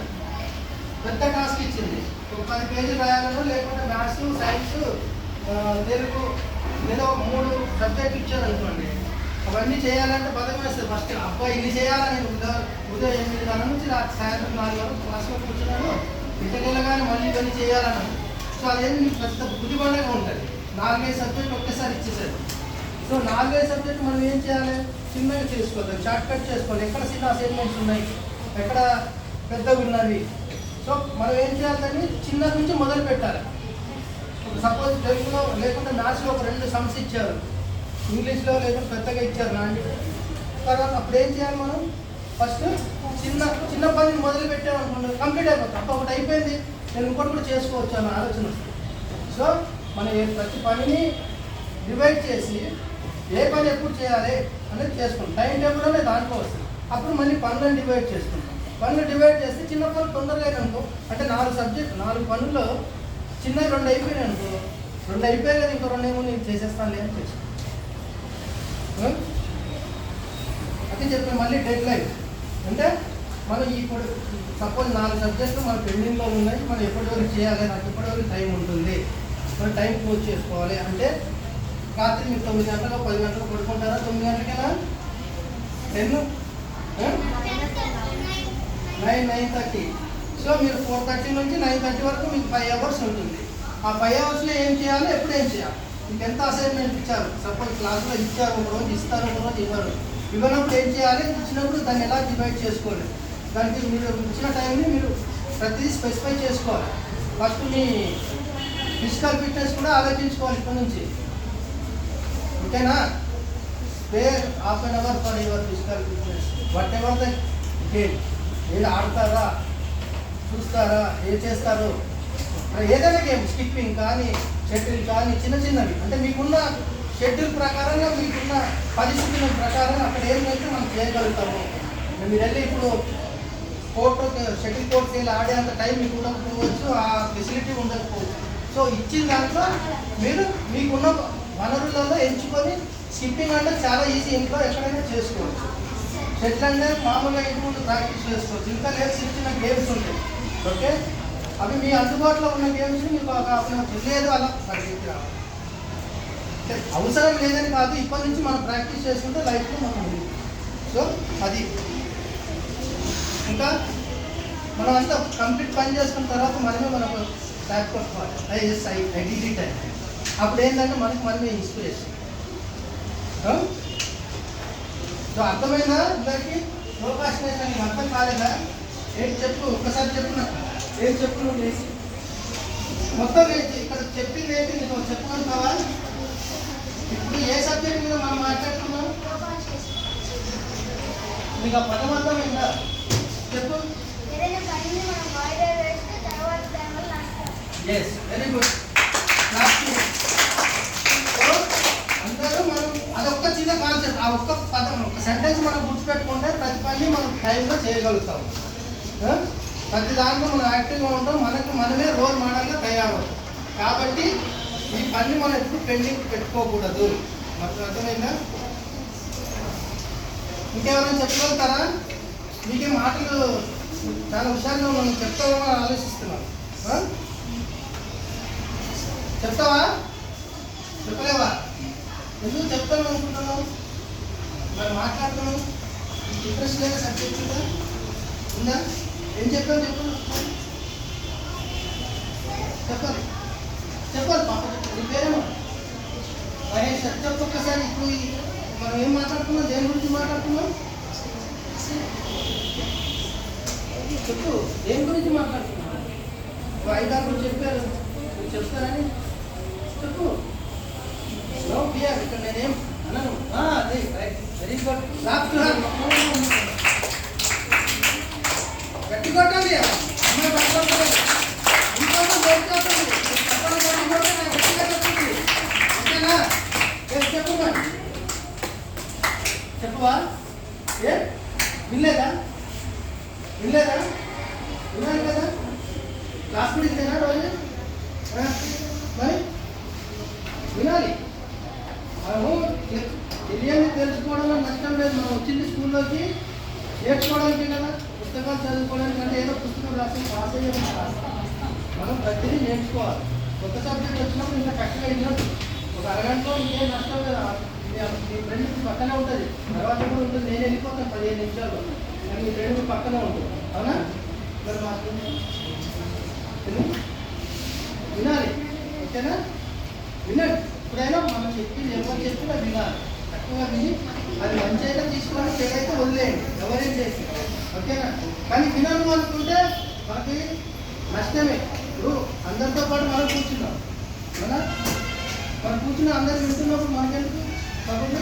పెద్ద టాస్క్ ఇచ్చింది, ఒక 10 పేజీలు రాయాలనో లేకుంటే మ్యాథ్స్ సైన్స్ తెలుగు ఏదో 3 సబ్జెక్టులు ఇచ్చారు అనుకోండి. అవన్నీ చేయాలంటే బలం వేస్తుంది. ఫస్ట్ అబ్బాయి ఇది చేయాలని ఉదయం 8 గంటల నుంచి సాయంత్రం 4 వరకు క్లాస్లో కూర్చున్నాను, ఇంటర్వ్యూలుగానే మళ్ళీ ఇవన్నీ చేయాలన్నాను. సో అదేమి పెద్ద బుద్ధిమండగా ఉంటుంది. 4-5 సబ్జెక్టులు ఒకేసారి ఇచ్చేసారు. సో 4-5 సబ్జెక్టు మనం ఏం చేయాలి? చిన్నగా చేసుకోవాలి, షార్ట్ కట్ చేసుకోవాలి. ఎక్కడ చిన్న అసైన్మెంట్స్ ఉన్నాయి, ఎక్కడ పెద్దవి ఉన్నవి. సో మనం ఏం చేయాలని చిన్న నుంచి మొదలు పెట్టాలి. సపోజ్ తెలుగులో లేకుంటే మ్యాథ్స్లో ఒక 2 సమ్స్ ఇచ్చారు, ఇంగ్లీష్లో లేకుంటే పెద్దగా ఇచ్చారు నాండి. తర్వాత అప్పుడు ఏం చేయాలి? మనం ఫస్ట్ చిన్న పని మొదలు పెట్టామనుకోండి, కంప్లీట్ అయిపోతాం. అప్పుడు ఒకటి అయిపోయింది, నేను ఇంకోటి కూడా చేసుకోవచ్చు అన్న ఆలోచన వస్తుంది. సో మనం ప్రతి పనిని డివైడ్ చేసి ఏ పని ఎప్పుడు చేయాలి అనేది చేసుకుంటాం. టైం టేబుల్ అనేది దాంట్లో వస్తుంది. అప్పుడు మళ్ళీ పనులను డివైడ్ చేసుకుంటాం. పనులు డివైడ్ చేస్తే చిన్న పనులు తొందరగా అనుకో, అంటే 4 పనుల్లో చిన్నవి 2 అయిపోయినాయి అనుకో, 2 అయిపోయాయి కదా, ఇంకో 2 ఏమో నేను చేసేస్తాను అని చేస్తాను. అది చెప్పే మళ్ళీ డెడ్ లైన్ అంటే మనం ఇప్పుడు సపోజ్ 4 సబ్జెక్టులు మన పెండింగ్లో ఉన్నాయి, మనం ఎప్పటివరకు చేయాలి, నాకు ఎప్పటివరకు టైం ఉంటుంది, మనం టైం క్లోజ్ చేసుకోవాలి అంటే రాత్రి మీరు 9 గంటలకు 10 గంటలకు పడుకుంటారా? 9 గంటలకేనా? 9:30. సో మీరు 4:30 నుంచి 9:30 వరకు మీకు 5 hours ఉంటుంది. ఆ 5 hoursలో ఏం చేయాలి, ఎప్పుడు ఏం చేయాలి, మీకు ఎంత అసైన్మెంట్ ఇచ్చారు, సపోజ్ క్లాస్లో ఇచ్చారు, ఒక రోజు ఇస్తారు, ఒక రోజు ఇవ్వరు. ఇవ్వనప్పుడు ఏం చేయాలి, ఇచ్చినప్పుడు దాన్ని ఎలా డివైడ్ చేసుకోవాలి, దానికి మీరు ఇచ్చిన టైంని మీరు ప్రతిదీ స్పెసిఫై చేసుకోవాలి. ఫస్ట్ మీ ఫిజికల్ ఫిట్నెస్ కూడా ఆలోచించుకోవాలి ఇప్పటి నుంచి. ఓకేనా? Spare ½ an hour for your physical fitness. What ever the game, ఏది ఆడతారా, చూస్తారా, ఏం చేస్తారు, ఏదైనా గేమ్, స్కిప్పింగ్ కానీ షటిల్ కానీ చిన్నవి, అంటే మీకున్న షెడ్యూల్ ప్రకారంగా మీకున్న పరిస్థితుల ప్రకారం అక్కడ ఏమైతే మనం చేయగలుగుతాము. మీరు వెళ్ళి ఇప్పుడు షటిల్ కోర్ట్కి వెళ్ళి ఆడే అంత టైం మీకు ఉండకపోవచ్చు, ఆ ఫెసిలిటీ ఉండకపోవచ్చు. సో ఇచ్చిన దాంట్లో మీరు మీకున్న వనరులలో ఎంచుకొని స్కిప్పింగ్ అంటే చాలా ఈజీ, ఇంట్లో ఎక్కడైనా చేసుకోవచ్చు. షటిల్ అంటే మామూలుగా ఇంట్లో ప్రాక్టీస్ చేసుకోవచ్చు. ఇంకా లేదు చిన్న చిన్న గేమ్స్ ఉంటాయి, ఓకే, అవి మీ అందుబాటులో ఉన్న గేమ్స్ మీకు లేదు అలా పరిగెత్తి రావాలి. అవసరం లేదని కాదు, ఇప్పటి నుంచి మనం ప్రాక్టీస్ చేసుకుంటే లైఫ్లో మనం ఉంది. సో అది ఇంకా మనం అంతా కంప్లీట్ పని చేసుకున్న తర్వాత మనమే మనకు బ్యాక్ కొట్టుకోవాలి. ఐ డిడ్ టైం అప్పుడు ఏంటంటే మనమే ఇన్స్పిరేషన్. సో అర్థమైందా అందరికీ? ప్రోకాస్టినేషన్ నీకు అర్థం కాలేదా? ఏంటి చెప్పు, ఒక్కసారి చెప్పు నాకు. ఏం చెప్పు నువ్వు చేసి మొత్తం ఏంటి ఇక్కడ చెప్పింది ఏంటి నీకు చెప్పుకుంటావా? ఇప్పుడు ఏ సబ్జెక్ట్ మీద మనం మాట్లాడుతున్నాం? నీకు ఆ పదం అర్థమైందా? చెప్పు. Yes, very good. అందరూ మనం అదొక్క చిన్న కాన్సెప్ట్, ఆ ఒక్క పదం ఒక సెంటెన్స్ మనం గుర్తుపెట్టుకుంటే ప్రతి పని మనం టైంలో చేయగలుగుతాం. ప్రతి దాంట్లో మనం యాక్టివ్గా ఉంటాం, మనమే రోల్ మోడల్గా తయారవుతాం. కాబట్టి ఈ పని మనం ఎప్పుడు పెండింగ్ పెట్టుకోకూడదు. మనకు అర్థమైందా? ఇంకెవరైనా చెప్పగలుగుతారా? మీకే మాటలు చాలా హుషారుగా మనం చెప్తామని ఆలోచిస్తున్నాం. చెప్తావా? చెప్పలేవా? ఎందుకు చెప్తాను అనుకుంటున్నావు? మరి మాట్లాడుతున్నావు, ఇంట్రెస్ట్ లేదా సబ్జెక్ట్ ఉందా? ఏం చెప్పాను చెప్పు, చెప్పాలి చెప్పాలి పాప. నీ పేరేమో మహేష్. చెప్పు ఒక్కసారి. ఇప్పుడు మనం ఏం మాట్లాడుతున్నాం, దేని గురించి మాట్లాడుతున్నాం? చెప్పు, దేని గురించి మాట్లాడుతున్నాం? 5-6 చెప్పారు, నువ్వు చెప్తారని చెప్పు. నో ఫియర్, ఇక్కడ నేనేం అన్నాను. అదే రైట్, వెరీ గుడ్. గట్టి కొట్టాలి, అమ్మాయి పట్టుకోవాలి, ఇంకోటి కొట్టుకోవాలి, గట్టిగా చెప్తుంది, ఓకేనా? చెప్పు మరి, చెప్పువా? ఏ వినలేదా? వినలేదా? వినాలి కదా, క్లాస్ కూడా ఇచ్చేనా రోజు? మరి వినాలి. మనము తెలియని తెలుసుకోవడంలో నష్టం లేదు. మనం వచ్చింది స్కూల్లోకి నేర్చుకోవడానికి కదా, పుస్తకాలు చదువుకోవడానికి అంటే ఏదో పుస్తకం రాసి పాస్ అయ్యే కాదు. మనం ప్రతిదీ నేర్చుకోవాలి. కొత్త సబ్జెక్ట్ వచ్చినప్పుడు ఇంకా చక్కగా వినొచ్చు. ఒక అరగంటలో ఇంకేం నష్టం కదా. మీ ఫ్రెండ్ పక్కనే ఉంటుంది, తర్వాత కూడా ఉంటుంది. నేను వెళ్ళిపోతాను 15 నిమిషాల్లో, కానీ మీ ఫ్రెండ్ పక్కనే ఉంటుంది. అవునా? మరి మాకు వినాలి, ఓకేనా? వినండి. ఇప్పుడైనా మనం చెప్పింది ఎవరు చెప్పినా వినాలి. తక్కువగా విని అది మంచి అయితే తీసుకుని చెడైతే వదిలేయండి, ఎవరేం చేసి, ఓకేనా? కానీ వినను అనుకుంటే మనకి నష్టమే. ఇప్పుడు అందరితో పాటు మనం కూర్చున్నాం కదా, మనం కూర్చున్న అందరు వింటున్నప్పుడు మనకెందుకు కాబట్టి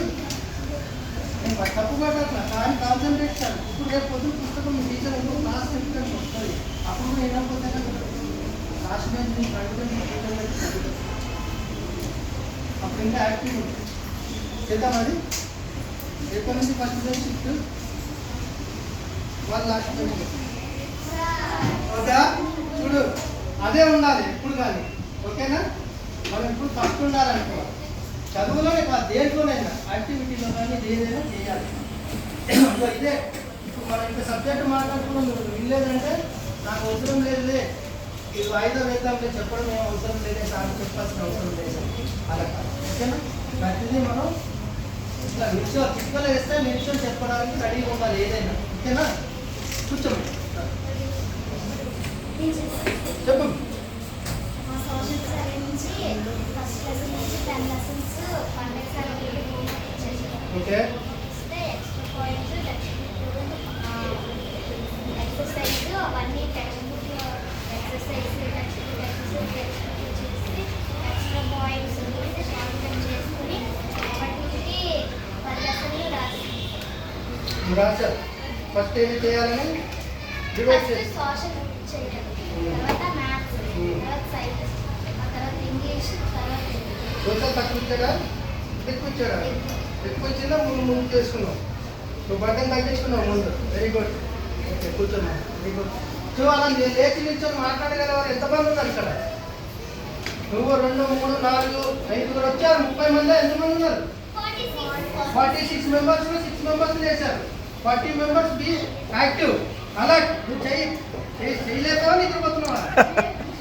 నేను తప్పు పడట్లా, కానీ కాన్సన్ట్రేట్ చేయాలి. ఇప్పుడు రేపు పొద్దున పుస్తకం మీ టీచర్ ఎందుకు క్లాస్ చెప్తాను వస్తుంది, అప్పుడు వినకపోతే క్లాస్ మీద అప్పుడు ఇంకా యాక్టివ్ ఉంటుంది. చేద్దాం అది. ఎక్కడి నుంచి ఫస్ట్ బెంచ్ షిఫ్ట్, వాళ్ళు లాస్ట్ బెంచ్. ఓకే, చూడు అదే ఉండాలి ఎప్పుడు కానీ, ఓకేనా? మనం ఇప్పుడు ఫస్ట్ ఉండాలనుకోవాలి. చదువులోనే కాదు, దేంట్లోనైనా యాక్టివిటీలో కానీ దేదైనా చేయాలి. ఇదే ఇప్పుడు మనం ఇంకా సబ్జెక్ట్ మాట్లాడుకున్నాం, మీరు వినలేదంటే నాకు అవసరం లేదులే, ఇది వాయిదా వేద్దాంలే, చెప్పడం ఏం అవసరం లేదే, సార్ చెప్పాల్సిన అవసరం లేదు, అలా కాదు, ఓకేనా? ప్రతిదీ మనం ఇట్లా చిక్కలు వేస్తే నిల్చొని చెప్పడానికి రెడీగా ఉండాలి ఏదైనా, ఓకేనా? కూర్చోండి, చెప్పు. మా సోషల్ సర్వే నుంచి ఫస్ట్ లెసన్ నుంచి 10 లెసన్స్ పండగ survey okay, extra points exercise అవన్నీ text book exercise text book చేసి ఎక్స్ట్రా పాయింట్స్ షార్ట్ చేసుకుని వాటికి 10 లెసన్లు రాశారు. ఫస్ట్ ఏమి చేయాలని డివైడ్ చేసి సోషల్ చేయాలి, తర్వాత మ్యాథ్స్, తర్వాత సైన్స్, తర్వాత ఇంగ్లీష్, తర్వాత సోషల్ తక్కువ ఇచ్చాడా ఎక్కువ ఇచ్చాడా? ఎక్కువ ఇచ్చిందా ముందు చేసుకున్నాం. నువ్వు బట్టలు తగ్గించుకున్నావు ముందు. Very good. ఓకే కూర్చోమ్మా. Very good. సో అలా లేచి నిల్చొని మాట్లాడగలవారు ఎంతమంది ఉన్నారు ఇక్కడ? నువ్వు 2, 3, 4, 5 వచ్చారు. 30 మంది ఎంతమంది ఉన్నారు? 46 మెంబర్స్ 6 మెంబర్స్ చేశారు. 40 మెంబర్స్ బి యాక్టివ్. అలా నువ్వు చేయలేకపోవా?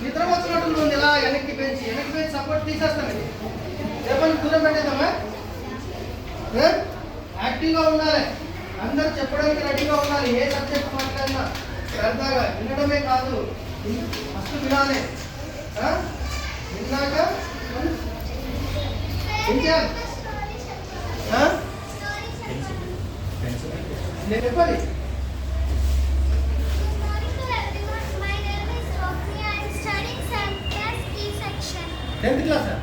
నిద్రపోతున్నట్టు ఉంది. ఇలా వెనక్కి పెంచి సపోర్ట్ తీసేస్తాను. చెప్పండి దూరం పెట్టేద్దామా? యాక్టివ్గా ఉండాలి. అందరూ చెప్పడానికి రెడీగా ఉండాలి. ఏ సబ్జెక్ట్ మాట్లాడినా సరదాగా వినడమే కాదు, ఫస్ట్ వినాలి. విన్నాక ఏం చేయాలి? నేను చెప్పాలి. టెన్త్ క్లాసా?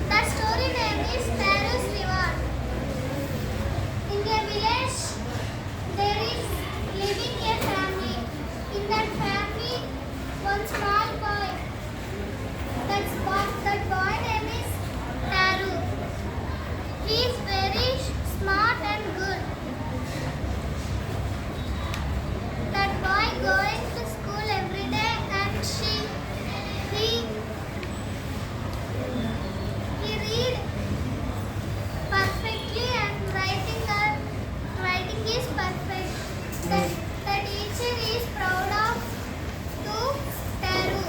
The story name is Taru's Reward. In a village, there is living a family. In that family, one small boy. That boy name is Taru. He is very smart and good. That boy going to school every day, and he read perfectly and writing is perfect. The teacher is proud of to Taru.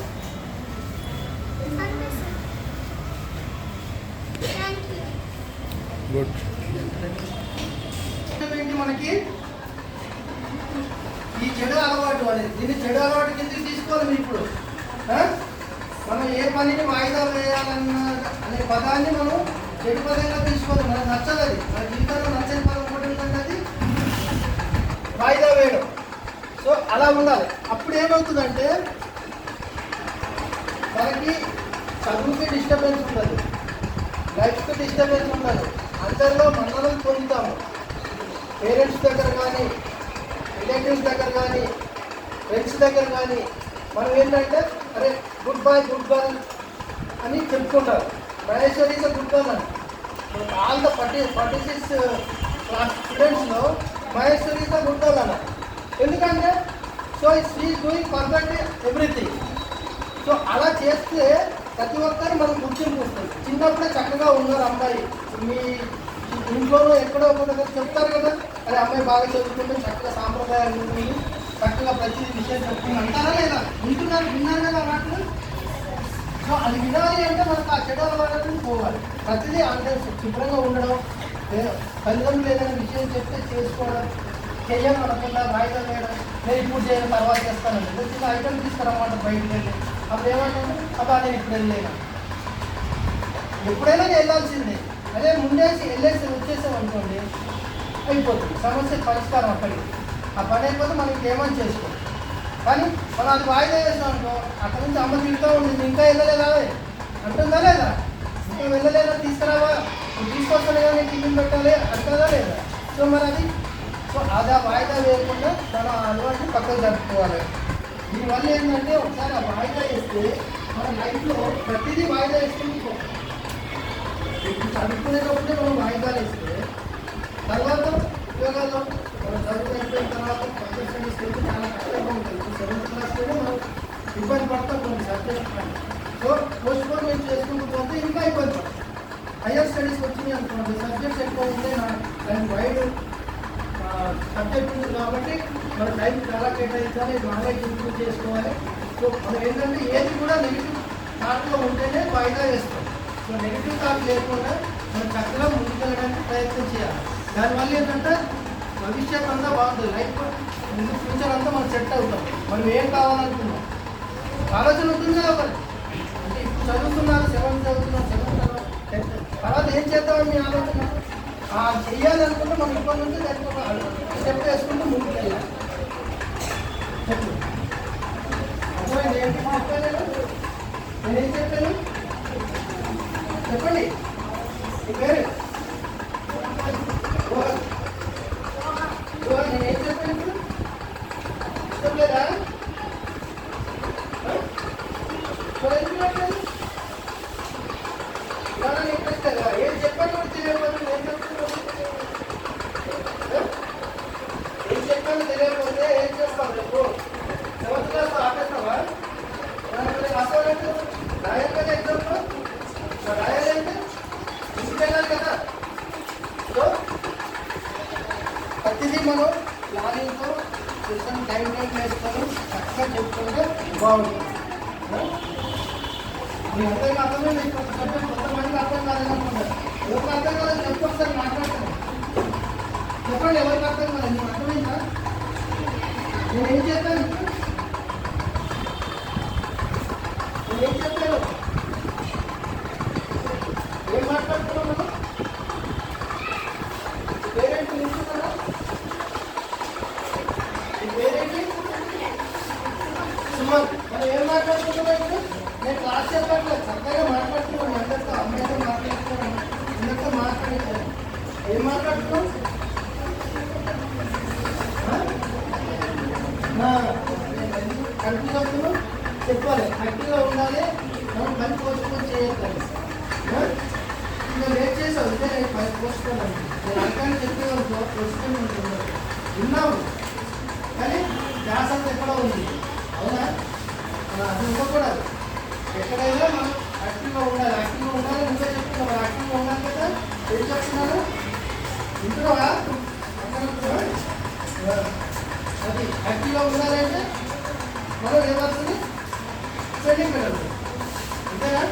Thank you. Good. ఏంటి మనకి ఈ చెడు అలవాటు అనేది, దీన్ని చెడు అలవాటు కిందకి తీసుకోవాలి మీరు ఇప్పుడు. మనం ఏ పనిని వాయిదా వేయాలన్న అనే పదాన్ని మనం చెడు పదంగా తీసుకోవాలి. మనకు నచ్చదు అది. మన జీవితంలో నచ్చని పదం ఒకటి ఉందంటే అది వాయిదా వేయడం. సో అలా ఉండాలి. అప్పుడు ఏమవుతుందంటే మనకి చదువుకి డిస్టర్బెన్స్ ఉండదు, లైఫ్కి డిస్టర్బెన్స్ ఉండదు, అందరిలో మన్ననలు పొందుతాము. పేరెంట్స్ దగ్గర కానీ, రిలేటివ్స్ దగ్గర కానీ, ఫ్రెండ్స్ దగ్గర కానీ మనం ఏంటంటే అరే గుడ్ బాయ్ గుడ్ గర్ల్ అని చెప్పుకుంటారు. Maheshwari is a good girl అని. ఆల్ ద 46 క్లాస్ స్టూడెంట్స్లో Maheshwari is a good girl అన్నారు. ఎందుకంటే so she is doing perfect everything. So అలా చేస్తే ప్రతి ఒక్కరు మనం గుర్తింపు వస్తుంది. చిన్నప్పుడే చక్కగా ఉన్నారు అమ్మాయి, మీ ఇంట్లోనూ ఎక్కడో ఒకటి చెప్తారు కదా, అరే అమ్మాయి బాగా చదువుకుంటే చక్కగా సాంప్రదాయాలు ఉంటుంది, చక్కగా ప్రతి విషయం చెప్తుంది అంటారా లేదా? విన్నారు కదా మాటలు. సో అది వినాలి అంటే మనకు ఆ చెడు అలవాటుని పోవాలి. ప్రతిదీ అంటే శుభ్రంగా ఉండడం, తల్లిదండ్రులు ఏదైనా విషయం చెప్తే చేసుకోవడం, చెయ్యడం అనకుండా వాయిదా వేయడం, నేను ఇప్పుడు చేయడం తర్వాత చేస్తానండి. చిన్న ఐటమ్ తీసుకురమ్మాట బయటకు వెళ్ళి అప్పుడు ఏమంటాను, అబ్బా నేను ఇప్పుడు వెళ్ళలేను. ఎప్పుడైనా వెళ్ళాల్సిందే. అదే ముందేసి వచ్చేసాం అనుకోండి అయిపోతుంది, సమస్య పరిష్కారం అక్కడికి. ఆ పని అయిపోతే మనకి ఏమని చేసుకోండి. కానీ మనం అది వాయిదా వేసాం అనుకో, అక్కడి నుంచి అమ్మ తింటూ ఉంటుంది, ఇంకా వెళ్ళలేదా అంటుందా లేదా? ఇంకా వెళ్ళలేదా, తీసుకురావా, తీసుకొస్తాను కదా, నేను టిఫిన్ పెట్టాలి అంటుందా లేదా? సో మరి అది ఆ వాయిదా వేయకుండా మనం ఆ అలవాటుని పక్కకు జరుపుకోవాలి. దీనివల్ల ఏంటంటే ఒకసారి ఆ వాయిదా వేస్తే మన లైఫ్లో ప్రతిదీ వాయిదా వేసుకుని చదువుకునేటప్పుడే మనం వాయిదాలు వేస్తే తర్వాత ఉద్యోగాల్లో మనం చదువు అయిపోయిన తర్వాత ఫస్ట్ స్టడీస్ అయితే చాలా కష్టంగా ఉంటుంది. 7th క్లాస్లోనే మనం ఇబ్బంది పడతాం కొన్ని సబ్జెక్ట్ పని. సో పోస్ట్పోన్మెంట్ చేసుకుంటూ పోతే ఇంకా ఇబ్బంది పడతాం. హైయర్ స్టడీస్ వచ్చినాయి అనుకోండి, సబ్జెక్ట్స్ ఎక్కువ ఉంటే దానికి వైడ్ సబ్జెక్ట్ ఉంది కాబట్టి మన టైం చాలా కేటాయించాలి, నాలెడ్జ్ ఇంప్రూవ్ చేసుకోవాలి. సో మనం ఏంటంటే ఏది కూడా నెగిటివ్ థాట్లో ఉంటేనే వాయిదా వేస్తాం. సో నెగిటివ్ థాట్ లేకుండా మనం చక్కగా ముందుకెళ్ళడానికి ప్రయత్నం చేయాలి. దానివల్ల ఏంటంటే భవిష్యత్ అంతా బాగుంటుంది, లైఫ్ ముందు ఫ్యూచర్ అంతా మనం సెట్ అవుతాం. మనం ఏం కావాలనుకున్నాం ఆలోచన ఉంటుంది కదా ఒకటి. అంటే ఇప్పుడు చదువుతున్నారు, 7th చదువుతున్నారు, 7th తర్వాత ఏం చేద్దామని మీ ఆలోచన చెయ్యాలనుకుంటే మనం ఇప్పటి నుంచి దానికి ఒక స్టెప్ వేసుకుంటూ ముందుకు వెళ్ళాలి. చెప్పు అర్థమైంది ఏంటి చెప్పాను? నేనేం చెప్పాను చెప్పండి. మీ పేరు నేనేం చెప్పాను ఇప్పుడు? ఇష్టం లేదా? ఇంట్రెస్ట్ కదా ఏం చెప్పాను తెలియదు, నేను చెప్తున్నాను మనం ప్లానింగ్తో సిస్టమ్ టైం వేసుకొని చక్కగా చెప్పుకుంటే బాగుంటుంది. మీ అర్థం అర్థమైంది. కొంతమంది అర్థం కాదనుకుంటారు. ఎవరికి అర్థం కాదని చెప్పి ఒకసారి మాట్లాడతాను. చెప్పండి ఎవరికి అర్థం కాదు. నీకు అర్థమైందా? నేనేం చెప్పాను? నేనేం చెప్పాను? ఏం మాట్లాడుతున్నాం మనం? పేరేంటి నిల్చున్నారా? ఈ పేరేంటి? సుమన్. మనం ఏం మాట్లాడుతున్నాం ఇప్పుడు? నేను క్లాస్ చెప్పట్లేదు, చక్కగా మాట్లాడుతున్నాను. అందరితో అమ్మాయితో మాట్లాడుతున్నాను, అందరితో మాట్లాడుతున్నాను. ఏం మాట్లాడుతున్నాం? కన్ఫ్యూజ్ అవుతున్నాం. చెప్పాలి, యాక్టివ్గా ఉండాలి. మనం పని పోస్ట్పోన్ చేయగలి. ఇంకా లేట్ చేసావు అంటే నేను పని పోస్ట్పోన్ అండి. నేను అంకాన్ని చెప్పేవాళ్ళు పోస్ట్పోన్ ఉంటుంది. విన్నాము కానీ గ్యాస్ అంతా ఎక్కడో ఉంది. అవునా? అది ఉండకూడదు. ఎక్కడైనా మనం యాక్టివ్గా ఉండాలి. యాక్టివ్గా ఉండాలి. నువ్వే చెప్తున్నావు యాక్టివ్గా ఉండాలి కదా. ఏం చెప్తున్నారు? ఇంటున్నావా? అది యాక్టివ్గా ఉండాలంటే మనం ఏమవుతుంది? స్పెండింగ్ పెట్టాలి. అంతేనా?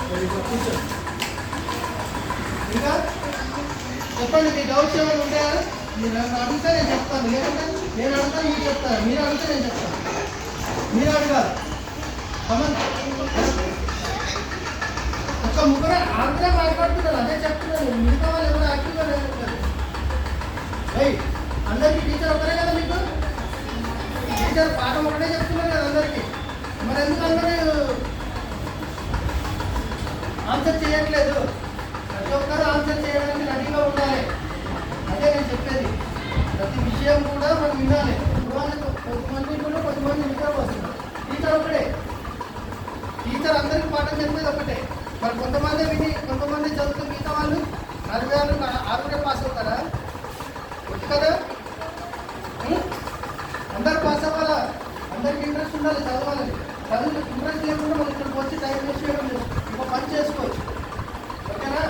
కూర్చోండి. ఇంకా చెప్పండి, మీ డౌట్స్ ఏమైనా ఉంటాయా? మీరు నన్ను అడిగితే నేను చెప్తాను, లేదంటే నేను అడుగుతాను మీరు చెప్తాను. మీరు అడిగితే నేను చెప్తాను. మీరు అడగాలి. ఒక ముగ్గురు అందరూ మాట్లాడుతున్నారు, అదే చెప్తున్నాను. మిగతా వాళ్ళు ఎవరు యాక్టివ్గా లేదు. అందరికీ టీచర్ ఒకరే కదా. మీకు టీచర్ పాఠం ఒకటే చెప్తున్నారు కదా అందరికీ. మరి ఎందుకు అందరూ ఆన్సర్ చేయట్లేదు? ప్రతి ఒక్కరూ ఆన్సర్ చేయడానికి రెడీగా ఉండాలి. అదే నేను చెప్పేది. ప్రతి విషయం కూడా మనం వినాలి. కొంతమంది కూడా కొంతమంది నిద్ర వస్తున్నారు. టీచర్ ఒకటే, టీచర్ అందరికీ పాఠం చెప్పేది ఒకటే. మరి కొంతమంది విని కొంతమంది చదువుతూ మిగతా వాళ్ళు 60 పాస్ అవుతారా? వచ్చి కదా. అందరు పాస్ అవ్వాలా? అందరికి ఇంట్రెస్ట్ ఉండాలి చదవాలని. చదువు ఇంట్రెస్ట్ లేకుండా మనం ఇక్కడికి వచ్చి టైం వేస్ట్ చేయడం లేదు. ఇంకో పని చేసుకోవచ్చు. ఓకేనా?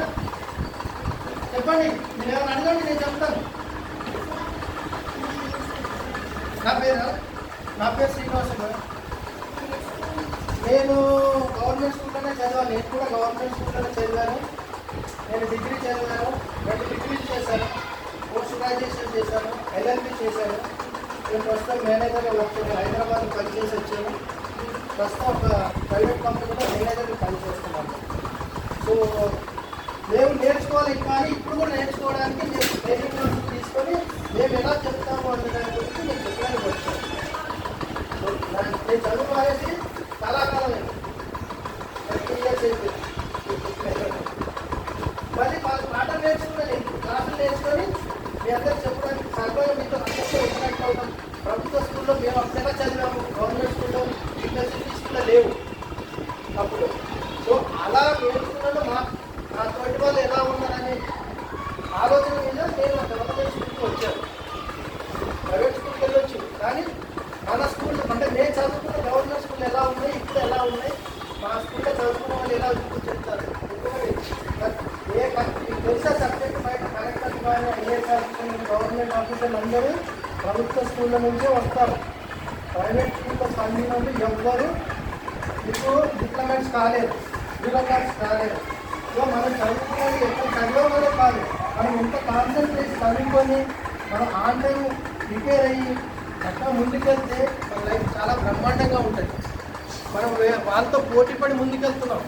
చెప్పండి, మీరు ఏమైనా అడగండి, నేను చెప్తాను. నా పేరు శ్రీనివాస. నేను గవర్నమెంట్ స్కూల్లోనే చదివాను. నేను కూడా గవర్నమెంట్ స్కూల్లోనే చదివాను. నేను డిగ్రీ చదివాను, 2 డిగ్రీలు చేశాను, పోస్ట్ గ్రాడ్యుయేషన్ చేశాను, LLB చేశాను. నేను ప్రస్తుతం మేనేజర్గా వర్క్ హైదరాబాద్లో పనిచేసి వచ్చాను. ప్రస్తుతం ఒక ప్రైవేట్ కంపెనీలో మేనేజర్గా పనిచేస్తున్నాను. సో మేము నేర్చుకోవాలి, కానీ ఇప్పుడు కూడా నేర్చుకోవడానికి నేను ట్రైనింగ్ క్లాసెస్ తీసుకొని మేము ఎలా చెప్తాము అనే దాని గురించి నేను చెప్పడానికి వచ్చాను. నేను చదువు మానేసి చాలా కాలం అయింది, 3 years అయిపోయింది. మళ్ళీ పాఠం నేర్చుకుని క్లాసులు నేర్చుకొని మీ అందరికి చెప్పడానికి సర్వే మీతో అందరితో ఇంటరాక్ట్ అవుతాం. ప్రభుత్వ స్కూల్లో మేము అప్పుడైనా చదివాము, గవర్నమెంట్ స్కూల్లో యూనివర్సిటీ స్కూల్లో లేవు అప్పుడు. సో అలా నేర్చుకున్నాను. నా తోటి వాళ్ళు ఎలా ఉన్నారని ఆలోచన మీద నేను గవర్నమెంట్ స్కూల్కి వచ్చాను. ప్రైవేట్ స్కూల్కి వెళ్ళొచ్చు, కానీ మన స్కూల్ అంటే నేను చదువుకున్న గవర్నమెంట్ స్కూల్ ఎలా ఉన్నాయి, ఇప్పుడు ఎలా ఉన్నాయి, మా స్కూల్లో చదువుకున్న వాళ్ళు ఎలా చెప్తారు. తెలుసా సబ్జెక్ట్ బయట కలెక్టర్ కానీ ఐఏఎస్ ఆఫీసర్ గవర్నమెంట్ ఆఫీసర్లు అందరూ ప్రభుత్వ స్కూళ్ళ నుంచే వస్తారు. ప్రైవేట్ స్కూల్లో ఫండింగ్ నుండి ఎవ్వరు మీకు డిప్లొమాట్స్ కాలేదు, బ్యూరోక్రాట్స్ కాలేదు. సో మనం చదువుకున్నది ఎక్కడ చదవమనే కాదు, మనం ఎంత కాన్సన్ట్రేట్ చదువుకొని మనం ఆన్లైన్ ప్రిపేర్ అయ్యి అట్లా ముందుకెళ్తే మన లైఫ్ చాలా బ్రహ్మాండంగా ఉంటుంది. మనం వాళ్ళతో పోటీపడి ముందుకెళ్తున్నాం.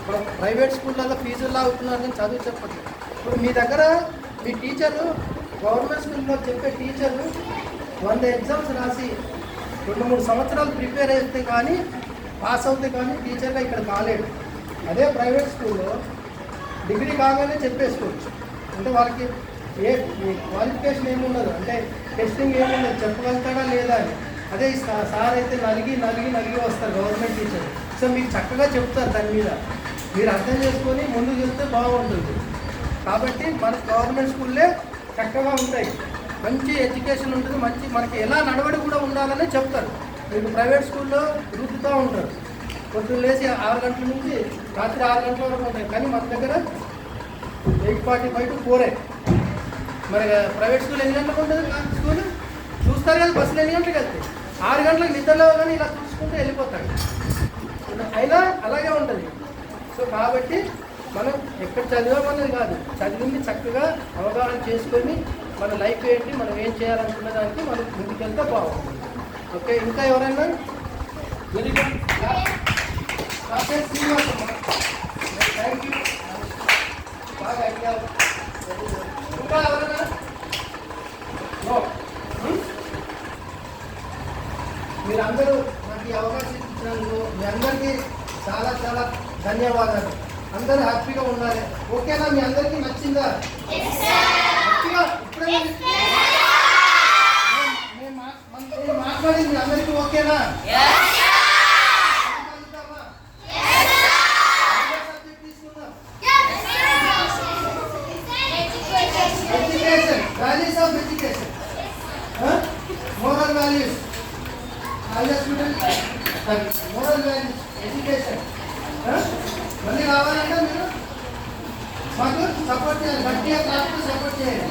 ఇప్పుడు ప్రైవేట్ స్కూళ్ళల్లో ఫీజులు అవుతున్నారు కానీ చదువు చెప్పచ్చు. ఇప్పుడు మీ దగ్గర మీ టీచరు గవర్నమెంట్ స్కూల్లో చెప్పే టీచరు 100 ఎగ్జామ్స్ రాసి 2-3 సంవత్సరాలు ప్రిపేర్ అయితే కానీ పాస్ అవుతే కానీ టీచర్గా ఇక్కడ కాలేడు. అదే ప్రైవేట్ స్కూల్లో డిగ్రీ కాగానే చెప్పేసుకోవచ్చు. అంటే వాళ్ళకి ఏ క్వాలిఫికేషన్ ఏముండదు, అంటే టెస్టింగ్ ఏముండదు, చెప్పగలుగుతాడా లేదా అని. అదే సార్ అయితే నలిగి వస్తారు గవర్నమెంట్ టీచర్. సో మీకు చక్కగా చెప్తారు, దాని మీద మీరు అర్థం చేసుకొని ముందుకు వెళ్తే బాగుంటుంది. కాబట్టి మన గవర్నమెంట్ స్కూల్లే చక్కగా ఉంటాయి, మంచి ఎడ్యుకేషన్ ఉంటుంది, మంచి మనకి ఎలా నడవడి కూడా ఉండాలని చెప్తారు. మీకు ప్రైవేట్ స్కూల్లో రుద్దుతూ ఉంటారు. పొద్దున్న లేచి 6 గంటల నుంచి రాత్రి 6 గంటల వరకు ఉంటాయి. కానీ మన దగ్గర 8:45 to 4 మరి ప్రైవేట్ స్కూల్ ఎన్ని గంటలకు ఉంటుంది స్కూల్ చూస్తారు కదా, బస్సులు ఎన్ని గంటలకు వెళ్తాయి? 6 గంటలకు నిద్రలో కానీ ఇలా చూసుకుంటూ వెళ్ళిపోతాడు. అయినా అలాగే ఉంటుంది. సో కాబట్టి మనం ఎక్కడ చదివామన్నది కాదు, చదివింది చక్కగా అవగాహన చేసుకొని మన లైఫ్ ఏంటి, మనం ఏం చేయాలనుకున్న దానికి మనం ముందుకెళ్తే బాగుంటుంది. ఓకే, ఇంకా ఎవరైనా? Very good. Thank you. బాగా అడిగారు. ఇంకా ఎవరైనా? మీరందరూ నాకు ఈ అవకాశం ఇచ్చినందుకు మీ అందరికీ చాలా చాలా ధన్యవాదాలు. అందరూ హ్యాపీగా ఉండాలి. ఓకేనా? మీ అందరికీ నచ్చిందా? గట్టిగా ఇప్పుడే నేను మాట్లాడింది మీ అందరికీ ఓకేనా? సబ్జెక్ట్ తీసుకుందాం. Education, values of education, moral values, moral values, education. మళ్ళీ రావాలంటే మీరు మాకు సపోర్ట్ చేయాలి, గట్టిగా క్లాస్ సపోర్ట్ చేయాలి.